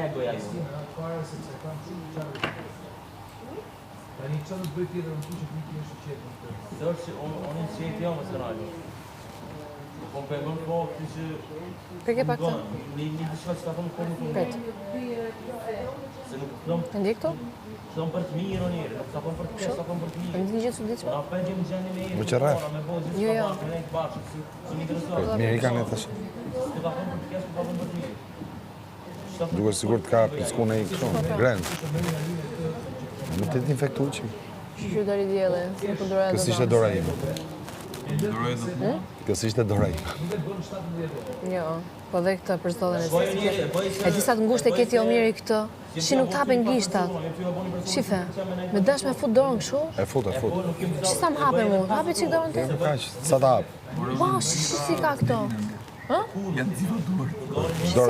egoja ju. Tani çfarë do të bëj tjetër në që ti je shqetësor këtë? Thotë se unë shqet jam së rajë. Po pengon po që Përke pak të? Një diçka që ta thonë komë të Pet. Se nuk thom Ndi këto? thom për të mirë o njerë, nuk ta thom për të keq, ta thom për të mirë. Ndi gjithë së diqme? Na pendim gjeni me Më që rref. Jo, jo. Mirë i kanë e thashë. Ta thom për të keq, ta thom për të mirë. Duke sigur të ka pisku në i kështu, grend. Më të infektu që. Që dari djele, se përdora Kësë ishte dora ime. Kësë ishte dora ime. Jo, po dhe këtë përzdollën e sesë. E disa të ngushtë e keti o miri këtë, që nuk t'hapen gishtat. Shife, me dash me fut dorën këshu? E fut. Që sa më hape mu? Hape qik dorën ti? Kaq, sa ta hapë. Wow, si ka këto? Si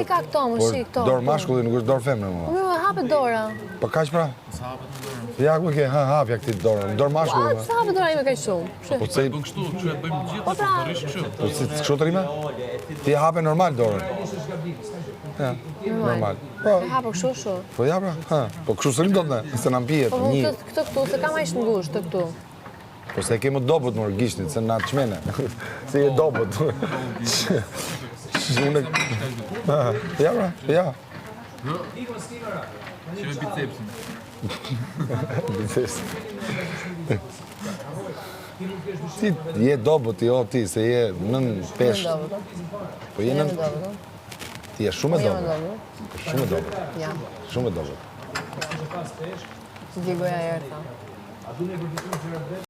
ka këto, më Por shi këto? dorë mashkulli nuk është dorë femre mua. Më hape dora. Po kaq pra? Ja ku ke hapja këti dorën, dorë mashkulli. Sa hape dora ime ka shumë? Po se Bën kështu, që e bëjmë gjithë, Po pra, po si kështu të rime? Ti hape normal dorën. Ja, normal. Po, e hape kështu shu. po ja pra, ha. Po kështu së do të ne, se në mpijet, Po një. këtë këtu, se ka ma ishtë ngusht të këtu. Po se ke më dobut më gishnit, se na të qmene. Se je dobut. Ja pra, ja. që e bicepsin. Ti je dobut, jo ti, se je nën pesh. Po je nën... Ti je shumë e dobut. Shumë e dobut. Ja, Shumë e dobut. djegoja e erta. A du ne përfitojmë që rëtë